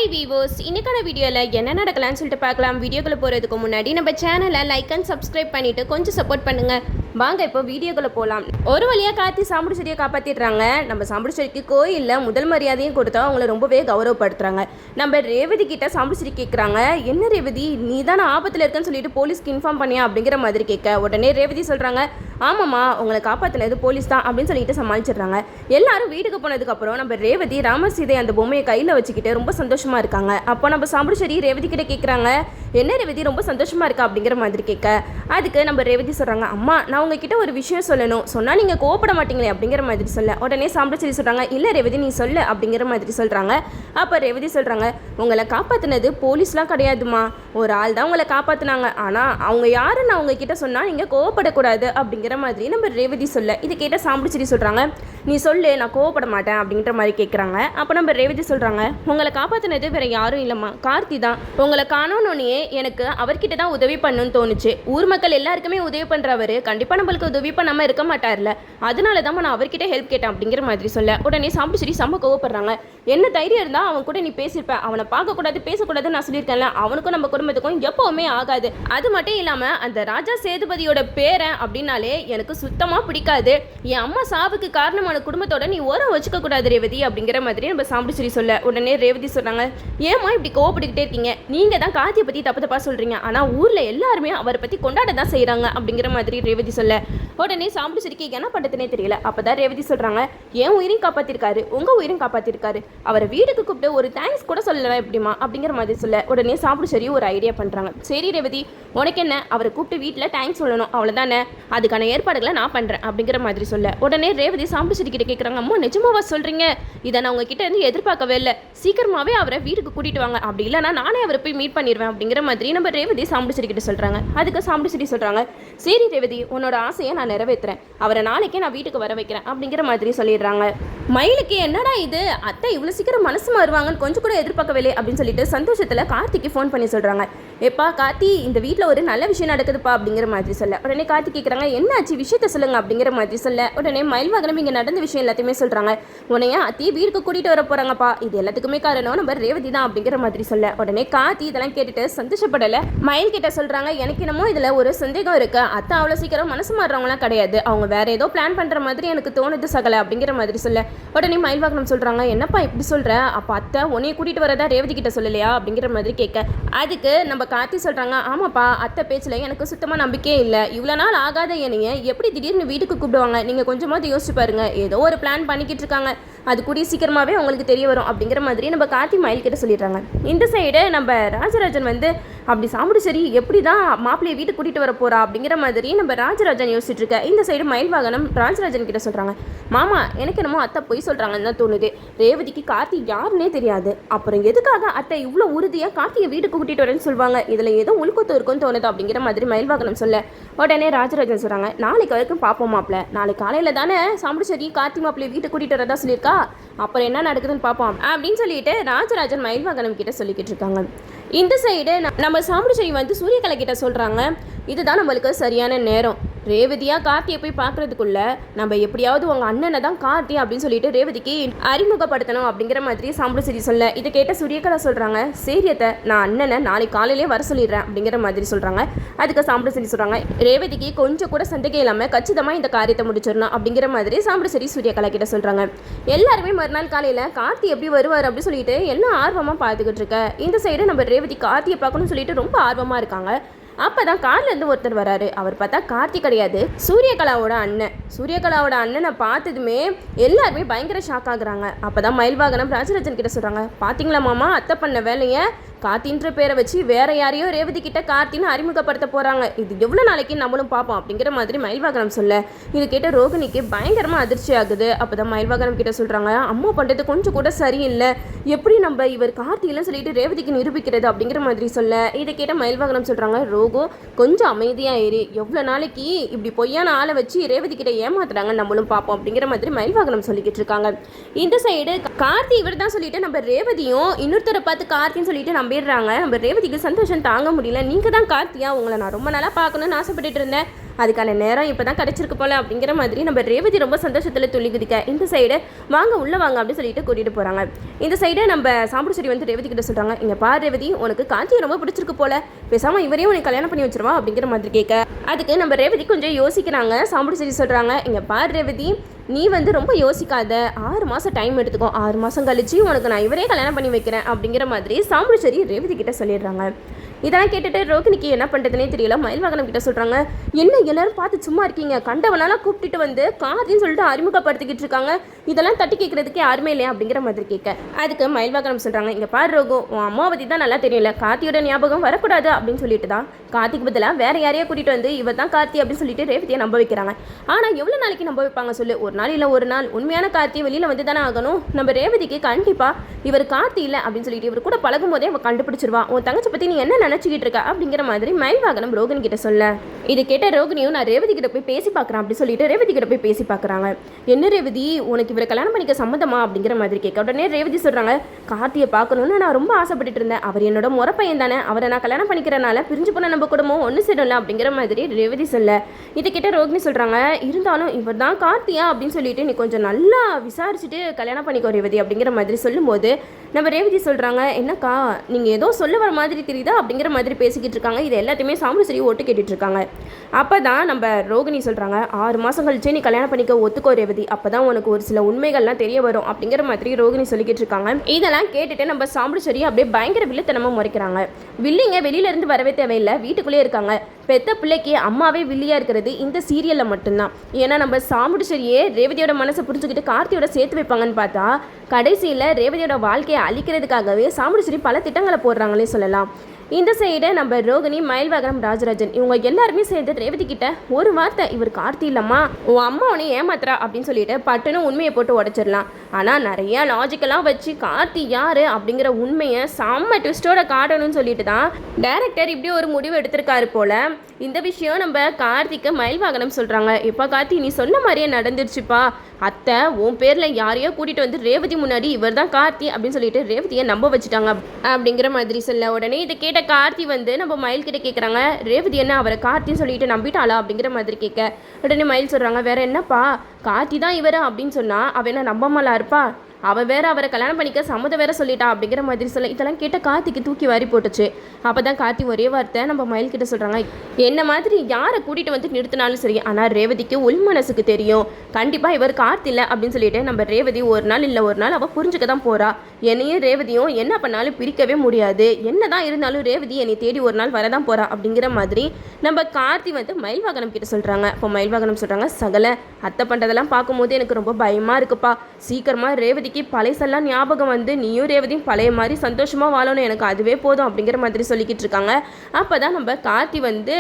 Hi viewers, இன்னைக்கான வீடியோவில் என்ன நடக்கலாம்னு சொல்லிட்டு பார்க்கலாம். வீடியோக்குள்ளே போகிறதுக்கு முன்னாடி நம்ம சேனலை லைக் அண்ட் சப்ஸ்கிரைப் பண்ணிவிட்டு கொஞ்சம் சப்போர்ட் பண்ணுங்கள். வாங்க இப்போ வீடியோக்குள்ளே போகலாம். ஒரு வழியாக கார்த்தி சாம்பிடு செடியை காப்பாற்றிடுறாங்க. நம்ம சாம்பிடு செடிக்கு கோயிலில் முதல் மரியாதையும் கொடுத்தா அவங்கள ரொம்பவே கௌரவப்படுத்துகிறாங்க. நம்ம ரேவதி கிட்ட சாம்பிடு செடி கேட்குறாங்க, என்ன ரேவதி நீ தானே ஆபத்தில் இருக்குன்னு சொல்லிட்டு போலீஸ்க்கு இன்ஃபார்ம் பண்ணியா அப்படிங்கிற மாதிரி கேட்க உடனே ரேவதி சொல்கிறாங்க, ஆமாம்மா உங்களை காப்பாற்றினது போலீஸ் தான் அப்படின்னு சொல்லிட்டு சமாளிச்சிடுறாங்க. எல்லாரும் வீட்டுக்கு போனதுக்கப்புறம் நம்ம ரேவதி ராமர் சீதை அந்த பொம்மையை கையில் வச்சுக்கிட்டு ரொம்ப சந்தோஷமா இருக்காங்க. அப்போ நம்ம சாம்பிடு செடி ரேவதி கிட்ட கேட்குறாங்க, என்ன ரேவதி ரொம்ப சந்தோஷமா இருக்கா அப்படிங்கிற மாதிரி கேட்க அதுக்கு நம்ம ரேவதி சொல்கிறாங்க, அம்மா நான் உங்ககிட்ட ஒரு விஷயம் சொல்லணும், சொன்னால் நீங்கள் கோவப்பட மாட்டீங்களே அப்படிங்கிற மாதிரி சொல்ல உடனே சாம்பிடு செடி சொல்கிறாங்க, இல்லை ரேவதி நீ சொல்லு அப்படிங்கிற மாதிரி சொல்கிறாங்க. அப்போ ரேவதி சொல்கிறாங்க, உங்களை காப்பாற்றினது போலீஸ்லாம் கிடையாதுமா, ஒரு ஆள் தான் உங்களை காப்பாற்றினாங்க, ஆனால் அவங்க யாருன்னு அவங்க கிட்ட சொன்னால் நீங்கள் கோவப்படக்கூடாது அப்படிங்கிற மாதிரி நம்ம ரேவதி சொல்ல இதை கேட்ட சாம்பிடு செடி சொல்கிறாங்க, நீ சொல்லு நான் கோவப்பட மாட்டேன் அப்படிங்கிற மாதிரி கேட்குறாங்க. அப்போ நம்ம ரேவதி சொல்கிறாங்க, உங்களை காப்பாற்றினது வேற யாரும் இல்லைம்மா, கார்த்தி தான். உங்களை காணோன்னே எனக்கு அவர்கிட்ட தான் உதவி பண்ணணும்னு தோணுச்சு. ஊர் மக்கள் எல்லாருக்குமே உதவி பண்ணுறவர் கண்டிப்பாக நம்மளுக்கு உதவி பண்ணாமல் இருக்க மாட்டார்ல, அதனால தான் நான் அவர்கிட்ட ஹெல்ப் கேட்டேன் அப்படிங்கிற மாதிரி சொல்ல உடனே சாம்பிடு செடி செம்ம கோவப்படுறாங்க. என்ன தைரியம் இருந்தால் அவன் கூட நீ பேசியிருப்பேன், அவனை பார்க்கக்கூடாது பேசக்கூடாதுன்னு நான் சொல்லியிருக்கேன்ல, அவனுக்கும் நம்ம குடும்பத்துக்கும் எப்போவுமே ஆகாது. அது மட்டும் இல்லாமல் அந்த ராஜா சேதுபதியோட பேரன் அப்படின்னாலே எனக்கு சுத்தமாக பிடிக்காது. என் அம்மா சாவுக்கு காரணமான குடும்பத்தோட நீ ஓரம் வச்சுக்க கூடாது ரேவதி அப்படிங்கிற மாதிரி நம்ம சாம்பிடு செடி சொல்ல உடனே ரேவதி சொல்கிறாங்க, ஏமா இப்படி கோவப்பட்டுக்கிட்டே இருக்கீங்க, நீங்கள் தான் கார்த்தியை பற்றி தப்பு தப்பாக சொல்கிறீங்க, ஆனால் ஊரில் எல்லாருமே அவரை பற்றி கொண்டாட தான் செய்கிறாங்க அப்படிங்கிற மாதிரி ரேவதி சொல்ல உடனே சாம்பிடு செடிக்கு என்ன பண்ணுறதுனே தெரியல. அப்போ தான் ரேவதி சொல்கிறாங்க, என் உயிரையும் காப்பாற்றிருக்காரு, உங்கள் உயிரையும் காப்பாற்றிருக்காரு, அவரை வீட்டுக்கு கூப்பிட்டு ஒரு தேங்க்ஸ் கூட சொல்லலாம் எப்படிமா அப்படிங்கிற மாதிரி சொல்ல உடனே சாம்பிடு செடி ஒரு ஐடியா பண்ணுறாங்க. சரி ரேவதி உனக்கு என்ன, அவரை கூப்பிட்டு வீட்டில் தேங்க்ஸ் சொல்லணும் அவ்வளோதானே, அதுக்கான ஏற்பாடுகளை நான் பண்ணுறேன் அப்படிங்கிற மாதிரி சொல்ல உடனே ரேவதி சாம்பிடு செடி கிட்ட கேட்குறாங்க, அம்மா நிஜமாவா சொல்கிறீங்க, இதை நான் உங்ககிட்ட இருந்து எதிர்பார்க்கவே இல்லை, சீக்கிரமாகவே அவரை வீட்டுக்கு கூட்டிகிட்டு வாங்க, அப்படி இல்லைனா நானே அவரை போய் மீட் பண்ணிடுவேன் அப்படிங்கிற மாதிரி நம்ம ரேவதி சாம்பிடு செடி கிட்ட சொல்கிறாங்க. அதுக்கு சாம்பிடு செடி சொல்கிறாங்க, சரி ரேவதி உன்னோட ஆசையை நான் நிறைவேற்றுறேன், அவரை நாளைக்கே நான் வீட்டுக்கு வர வைக்கிறேன் அப்படிங்கிற மாதிரி சொல்லிடுறாங்க. மயிலுக்கு என்னடா இது, அத்தை இவ்வளோ சீக்கிரம் மனசு மாறுவாங்கன்னு கொஞ்சம் கூட எதிர்பார்க்கவில்லை அப்படின்னு சொல்லிட்டு சந்தோஷத்தில் கார்த்திக்கு ஃபோன் பண்ணி சொல்கிறாங்க, எப்பா கார்த்தி இந்த வீட்டில் ஒரு நல்ல விஷயம் நடக்குதுப்பா அப்படிங்கிற மாதிரி சொல்ல உடனே கார்த்தி கேட்குறாங்க, என்னாச்சு விஷயத்த சொல்லுங்க அப்படிங்கிற மாதிரி சொல்ல உடனே மயில்வாகனம் இங்கே நடந்த விஷயம் எல்லாத்தையுமே சொல்கிறாங்க. உடனே அத்தி வீட்டுக்கு கூட்டிகிட்டு வர போகிறாங்கப்பா, இது எல்லாத்துக்குமே காரணம் நம்ம ரேவதி தான் அப்படிங்கிற மாதிரி சொல்ல உடனே கார்த்தி இதெல்லாம் கேட்டுட்டு சந்தோஷப்படலை. மயில் கிட்ட சொல்கிறாங்க, எனக்கு என்னமோ இதில் ஒரு சந்தேகம் இருக்குது, அத்தை அவ்வளோ சீக்கிரம் மனசு மாறுறவங்களாம் கிடையாது, அவங்க வேற ஏதோ பிளான் பண்ணுற மாதிரி எனக்கு தோணுது சகலை அப்படிங்கிற மாதிரி சொல்ல உடனே மயில்வாகனம் சொல்கிறாங்க, என்னப்பா இப்படி சொல்கிற, அப்போ அத்தை உன்னையை கூட்டிகிட்டு வரதா ரேவதி கிட்ட சொல்லலையா அப்படிங்கிற மாதிரி கேட்க அதுக்கு நம்ம கார்த்தி சொல்கிறாங்க, ஆமாப்பா அத்தை பேச்சில் எனக்கு சுத்தமாக நம்பிக்கையே இல்லை, இவ்வளோ நாள் ஆகாத என்னைய எப்படி திடீர்னு வீட்டுக்கு கூப்பிடுவாங்க, நீங்கள் கொஞ்சமாவது யோசிச்சு பாருங்க, ஏதோ ஒரு பிளான் பண்ணிக்கிட்டு இருக்காங்க, அது கூடிய சீக்கிரமாகவே உங்களுக்கு தெரிய வரும் அப்படிங்கிற மாதிரி நம்ம கார்த்தி மயில் கிட்ட சொல்லிடுறாங்க. இந்த சைடு நம்ம ராஜராஜன் வந்து அப்படி சாம்பிடு சரி எப்படி தான் மாப்பிள்ளையை வீட்டுக்கு கூட்டிகிட்டு வர போகிறா அப்படிங்கிற மாதிரி நம்ம ராஜராஜன் யோசிச்சுட்டு இருக்க. இந்த சைடு மயில்வாகனம் ராஜராஜன் கிட்ட சொல்கிறாங்க, மாமா எனக்கு என்னமோ அத்தை பொய் சொல்கிறாங்கன்னு தான் தோணுது, ரேவதிக்கு கார்த்தி யாருன்னே தெரியாது, அப்புறம் எதுக்காக அத்தை இவ்வளோ உறுதியாக கார்த்தியை வீட்டுக்கு கூட்டிகிட்டு வரேன்னு சொல்லுவாங்க, இதில் ஏதோ உள்கொத்து இருக்குன்னு தோணுது அப்படிங்கிற மாதிரி மயில்வாகனம் சொல்ல உடனே ராஜராஜன் சொல்கிறாங்க, நாளைக்கு வரைக்கும் பார்ப்போம் மாப்பிள்ள, நாளைக்கு காலையில் தானே சாம்பிடு சரி கார்த்தி மாப்பிள்ளையை வீட்டுக்கு கூட்டிகிட்டு வரதா சொல்லியிருக்கா, அப்புறம் என்ன நடக்குதுன்னு பார்ப்போம் அப்படின்னு சொல்லிட்டு ராஜராஜன் மயில்வாகனம் கிட்ட சொல்லிக்கிட்டு இருக்காங்க. இந்த சைடு நம்ம சாம்பிடு செடி வந்து சூரியகலை கிட்ட சொல்கிறாங்க, இதுதான் நம்மளுக்கு சரியான நேரம், ரேவதியா கார்த்தியை போய் பார்க்கறதுக்குள்ள நம்ம எப்படியாவது உங்கள் அண்ணனை தான் கார்த்தி அப்படின்னு சொல்லிட்டு ரேவதிக்கு அறிமுகப்படுத்தணும் அப்படிங்கிற மாதிரி சாம்பிடு செடி சொல்ல இதை கேட்ட சூரியகலா சொல்கிறாங்க, சரியத்தை நான் அண்ணனை நாளைக்கு காலையிலே வர சொல்லிடுறேன் அப்படிங்கிற மாதிரி சொல்கிறாங்க. அதுக்கு சாம்பிடு செடி சொல்கிறாங்க, ரேவதிக்கு கொஞ்சம் கூட சந்தேகம் இல்லாமல் கச்சிதமாக இந்த காரியத்தை முடிச்சிடணும் அப்படிங்கிற மாதிரி சாம்பிடு செடி சூரியகலா கிட்ட சொல்கிறாங்க. எல்லாருமே மறுநாள் காலையில் கார்த்தி எப்படி வருவார் அப்படின்னு சொல்லிட்டு எல்லாம் ஆர்வமாக பார்த்துக்கிட்டு இருக்க. இந்த சைடு நம்ம ரேவதி கார்த்தியை பார்க்கணும்னு சொல்லிட்டு ரொம்ப ஆர்வமாக இருக்காங்க. அப்போ தான் கார்லேருந்து ஒருத்தர் வராரு. அவர் பார்த்தா கார்த்தி கிடையாது, சூரியகலாவோட அண்ணன். சூரியகலாவோட அண்ணனை பார்த்ததுமே எல்லாருமே பயங்கர ஷாக் ஆகுறாங்க. அப்போ தான் மயில்வாகனம் ராஜராஜன் கிட்ட சொல்கிறாங்க, பார்த்தீங்களா மாமா அத்தை பண்ண வேலையை, கார்த்தின்ற பேரை வச்சு வேற யாரையோ ரேவதி கிட்ட கார்த்தின்னு அறிமுகப்படுத்த போகிறாங்க, இது எவ்வளோ நாளைக்கு நம்மளும் பார்ப்போம் அப்படிங்கிற மாதிரி மயில்வாகனம் சொல்ல இது கேட்ட ரோகிணிக்கு பயங்கரமாக அதிர்ச்சி ஆகுது. அப்போ தான் மயில்வாகனம் கிட்ட சொல்கிறாங்க, அம்மா பண்ணுறது கொஞ்சம் கூட சரியில்லை, எப்படி நம்ம இவர் கார்த்தியிலன்னு சொல்லிட்டு ரேவதிக்கு நிரூபிக்கிறது அப்படிங்கிற மாதிரி சொல்ல இதை கேட்ட மயில்வாகனம் சொல்கிறாங்க, ரோகோ கொஞ்சம் அமைதியாக ஏறி, எவ்வளோ நாளைக்கு இப்படி பொய்யான ஆளை வச்சு ரேவதி கிட்ட ஏமாத்துறாங்க நம்மளும் பார்ப்போம் அப்படிங்கிற மாதிரி மயில்வாகனம் சொல்லிக்கிட்டு இருக்காங்க. இந்த சைடு கார்த்தி இவர் தான் சொல்லிட்டு நம்ம ரேவதியும் இன்னொருத்தரை பார்த்து கார்த்தின்னு சொல்லிட்டு நம்பிடுறாங்க. நம்ம ரேவதிக்கு சந்தோஷம் தாங்க முடியல, நீங்கள் தான் கார்த்தியா, உங்களை நான் ரொம்ப நாளாக பார்க்கணும்னு ஆசைப்பட்டுட்டு இருந்தேன், அதுக்கான நேரம் இப்போ தான் கிடச்சிருக்கு போல அப்படிங்கிற மாதிரி நம்ம ரேவதி ரொம்ப சந்தோஷத்தில் துள்ளி குதிக்க இந்த சைடு வாங்க உள்ளே வாங்க அப்படின்னு சொல்லிட்டு கூட்டிகிட்டு போகிறாங்க. இந்த சைடு நம்ம சாம்பிடுச்செடி வந்து ரேவதி கிட்ட சொல்கிறாங்க, இங்கே பாரு ரேவதி, உனக்கு கார்த்தியை ரொம்ப பிடிச்சிருக்கு போல, பேசாமல் இவரையும் உனக்கு கல்யாணம் பண்ணி வச்சிருவா அப்படிங்கிற மாதிரி கேட்க அதுக்கு நம்ம ரேவதி கொஞ்சம் யோசிக்கிறாங்க. சாம்பிடுச்செடி சொல்கிறாங்க, இங்கே பாரு ரேவதி, நீ வந்து ரொம்ப யோசிக்காத, 6 மாதம் டைம் எடுத்துக்கோ, 6 மாதம் கழிச்சு உனக்கு நான் இவரே கல்யாணம் பண்ணி வைக்கிறேன் அப்படிங்கிற மாதிரி சாம்பிடுச்செடி ரேவதி கிட்ட சொல்லிடுறாங்க. இதெல்லாம் கேட்டுட்டு ரோகிணிக்கு என்ன பண்ணுறதுனே தெரியல. மயில்வாகனம் கிட்ட சொல்கிறாங்க, என்ன எல்லாரும் பார்த்து சும்மா இருக்கீங்க, கண்டவனாலாம் கூப்பிட்டுட்டு வந்து கார்த்தின்னு சொல்லிட்டு அறிமுகப்படுத்திக்கிட்டு இருக்காங்க, இதெல்லாம் தட்டி கேட்கறதுக்கு யாருமே இல்லையா அப்படிங்கிற மாதிரி கேட்க அதுக்கு மயில்வாகனம் சொல்கிறாங்க, இங்கே பாரு ரோகு, உன் அம்மாவை பற்றி தான் நல்லா தெரியல, கார்த்தியோட ஞாபகம் வரக்கூடாது அப்படின்னு சொல்லிட்டு தான் கார்த்திக்கு பதிலாக வேற யாரையா கூட்டிகிட்டு வந்து இவர் தான் கார்த்தி அப்படின்னு சொல்லிட்டு ரேவதியை நம்ப வைக்கிறாங்க. ஆனால் எவ்வளோ நாளைக்கு நம்ப வைப்பாங்க சொல்லு, ஒரு நாள் இல்லை ஒரு நாள் உண்மையான கார்த்தி வெளியில் வந்து தானே ஆகணும். நம்ம ரேவதிக்கு கண்டிப்பாக இவர் கார்த்தி இல்லை அப்படின்னு சொல்லிட்டு இவர் கூட பழகும் போதே அவன் கண்டுபிடிச்சிருவா. உன் தங்கச்சி பற்றி நீ என்ன நினச்சிக்கிட்டு இருக்க அப்படிங்கிற மாதிரி மயில்வாகனம் ரோகிணி கிட்ட சொல்ல இது கேட்ட ரோகிணியும் நான் ரேவதி கிட்ட போய் பேசி பார்க்குறேன் அப்படி சொல்லிட்டு ரேவதி கிட்ட போய் பேசி பார்க்குறாங்க. என்ன ரேவதி, உனக்கு இவரை கல்யாணம் பண்ணிக்க சம்மதமா அப்படிங்கிற மாதிரி கேட்க உடனே ரேவதி சொல்கிறாங்க, கார்த்தியை பார்க்கணுன்னு நான் ரொம்ப ஆசைப்பட்டுட்டு இருந்தேன், அவர் என்னோட முறை பையன் தானே, அவரை நான் கல்யாணம் பண்ணிக்கிறனால பிரிஞ்சு போன நம்ம குடும்பம் ஒன்று சேரும்ல அப்படிங்கிற மாதிரி ரேவதி சொல்ல இதை கேட்ட ரோகிணி சொல்கிறாங்க, இருந்தாலும் இவர் தான் கார்த்தியா அப்படின்னு சொல்லிட்டு நீ கொஞ்சம் நல்லா விசாரிச்சுட்டு கல்யாணம் பண்ணிக்கோ ரேவதி அப்படிங்கிற மாதிரி சொல்லும்போது நம்ம ரேவதி சொல்கிறாங்க, என்னக்கா நீங்கள் ஏதோ சொல்ல வர மாதிரி தெரியுதா அப்படிங்கிற மாதிரி பேசிக்கிட்டு இருக்காங்க. இது எல்லாத்தையுமே சாம்பிடுச்செடி ஓட்டு கேட்டுட்டு இருக்காங்க. அப்போ தான் நம்ம ரோகிணி சொல்கிறாங்க, 6 மாதம் கழிச்சு நீ கல்யாணம் பண்ணிக்க ஒத்துக்கோ ரேவதி, அப்போ தான் உனக்கு ஒரு சில உண்மைகள்லாம் தெரிய வரும் அப்படிங்கிற மாதிரி ரோகிணி சொல்லிக்கிட்டு இருக்காங்க. இதெல்லாம் கேட்டுட்டு நம்ம சாம்பிடுச்செடி அப்படியே பயங்கர வில்லுத்தனமாக முறைக்கிறாங்க. வில்லிங்க வெளியிலேருந்து வரவே தேவையில்லை, வீட்டுக்குள்ளேயே இருக்காங்க. பெத்த பிள்ளைக்கு அம்மாவே வில்லியாக இருக்கிறது இந்த சீரியலில் மட்டும்தான். ஏன்னா நம்ம சாம்பிடுச்செடியே ரேவதியோட மனசை புரிஞ்சுக்கிட்டு கார்த்தியோட சேர்த்து வைப்பாங்கன்னு பார்த்தா கடைசியில் ரேவதியோட வாழ்க்கையை அழிக்கிறதுக்காகவே சாம்பிடுச்செடி பல திட்டங்களை போடுறாங்களே சொல்லலாம். இந்த சைடு நம்ம ரோகிணி, மயில்வாகனம், ராஜராஜன் இவங்க எல்லாருமே சேர்ந்து ரேவதி கிட்ட ஒரு வார்த்தை, இவர் கார்த்தி இல்லம்மா, உன் அம்மா உன்னை ஏமாத்துறா அப்படின்னு சொல்லிட்டு பட்டுன்னு உண்மையை போட்டு உடைச்சிடலாம். ஆனால் நிறைய லாஜிக்கெல்லாம் வச்சு கார்த்தி யாரு அப்படிங்கிற உண்மையை செம்ம ட்விஸ்டோட காட்டணும்னு சொல்லிட்டு தான் டைரக்டர் இப்படி ஒரு முடிவு எடுத்திருக்காரு போல. இந்த விஷயம் நம்ம கார்த்திக்கு மயில்வாகனம் சொல்கிறாங்க, இப்போ கார்த்தி நீ சொன்ன மாதிரியே நடந்துருச்சுப்பா, அத்தை உன் பேரில் யாரையோ கூட்டிகிட்டு வந்து ரேவதி முன்னாடி இவர் தான் கார்த்தி அப்படின்னு சொல்லிட்டு ரேவதியை நம்ப வச்சுட்டாங்க அப்படிங்கிற மாதிரி சொல்ல உடனே இதை கேட்ட கார்த்தி வந்து நம்ம மயில் கிட்ட கேட்குறாங்க, ரேவதி என்ன அவரை கார்த்தின்னு சொல்லிட்டு நம்பிட்டாளா அப்படிங்கிற மாதிரி கேட்க உடனே மயில் சொல்கிறாங்க, வேற என்னப்பா கார்த்தி தான் இவர் அப்படின்னு சொன்னால் அவன் என்ன நம்பாமலா இருப்பா, அவள் வேற அவரை கல்யாணம் பண்ணிக்க சம்மதம் வேற சொல்லிட்டா அப்படிங்கிற மாதிரி சொல்ல இதெல்லாம் கேட்ட கார்த்திக்கு தூக்கி வாரி போட்டுச்சு. அப்போ தான் கார்த்தி ஒரே வார்த்தை நம்ம மயில் கிட்ட சொல்கிறாங்க, என்ன மாதிரி யாரை கூட்டிகிட்டு வந்து நிறுத்தினாலும் சரி, ஆனால் ரேவதிக்கு உள் மனசுக்கு தெரியும் கண்டிப்பாக இவர் கார்த்தி இல்லை அப்படின்னு சொல்லிட்டு நம்ம ரேவதி ஒரு நாள் இல்லை ஒரு நாள் அவள் புரிஞ்சுக்க தான் போகிறா. என்னையும் ரேவதியும் என்ன பண்ணாலும் பிரிக்கவே முடியாது, என்ன தான் இருந்தாலும் ரேவதி என்னை தேடி ஒரு நாள் வரதான் போகிறா அப்படிங்கிற மாதிரி நம்ம கார்த்தி வந்து மயில்வாகனம் கிட்ட சொல்கிறாங்க. அப்போ மயில்வாகனம் சொல்கிறாங்க, சகல அத்தை பண்ணுறதெல்லாம் பார்க்கும்போது எனக்கு ரொம்ப பயமாக இருக்குப்பா, சீக்கிரமாக ரேவதி பழைசெல்லாம் ஞாபகம் வந்து நீயும் ரேவதியும் பழைய மாதிரி சந்தோஷமா வாழணும், எனக்கு அதுவே போதும் அப்படிங்கிற மாதிரி சொல்லிக்கிட்டு இருக்காங்க. அப்பதான் நம்ம கார்த்தி வந்து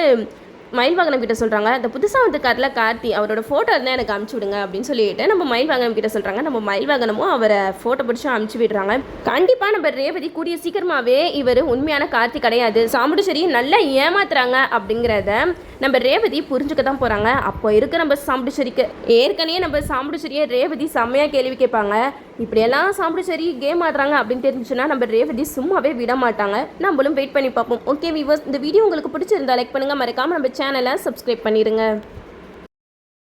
மயில்வாகனம் கிட்ட சொல்கிறாங்க, அந்த புதுசாக வந்து கார்ல கார்த்தி அவரோட ஃபோட்டோ இருந்தால் எனக்கு அனுப்பிச்சி விடுங்க அப்படின்னு சொல்லிட்டு நம்ம மயில்வாகனம் கிட்ட சொல்கிறாங்க. நம்ம மயில்வாகனமும் அவரை ஃபோட்டோ பிடிச்சி அனுப்பிச்சி விடுறாங்க. கண்டிப்பாக நம்ம ரேவதி கூடிய சீக்கிரமாகவே இவர் உண்மையான கார்த்தி கிடையாது, சாம்பிடுச்செடி நல்லா ஏமாத்துறாங்க அப்படிங்கிறத நம்ம ரேவதி புரிஞ்சுக்க தான் போகிறாங்க. அப்போ இருக்க நம்ம சாம்பிடுச்செடிக்கு ஏற்கனவே நம்ம சாம்பிடுச்செடியை ரேவதி செம்மையாக கேள்வி கேட்பாங்க, இப்படியெல்லாம் சாம்பிடுச்செடி கேம் ஆடுறாங்க அப்படின்னு தெரிஞ்சுன்னா நம்ம ரேவதி சும்மாவே விட மாட்டாங்க. நம்மளும் வெயிட் பண்ணி பார்ப்போம். ஓகே வீவர்ஸ், இந்த வீடியோ உங்களுக்கு பிடிச்சிருந்தா லைக் பண்ணுங்கள், மறக்காமல் நம்ம சேனலை சப்ஸ்கிரைப் பண்ணிடுங்க.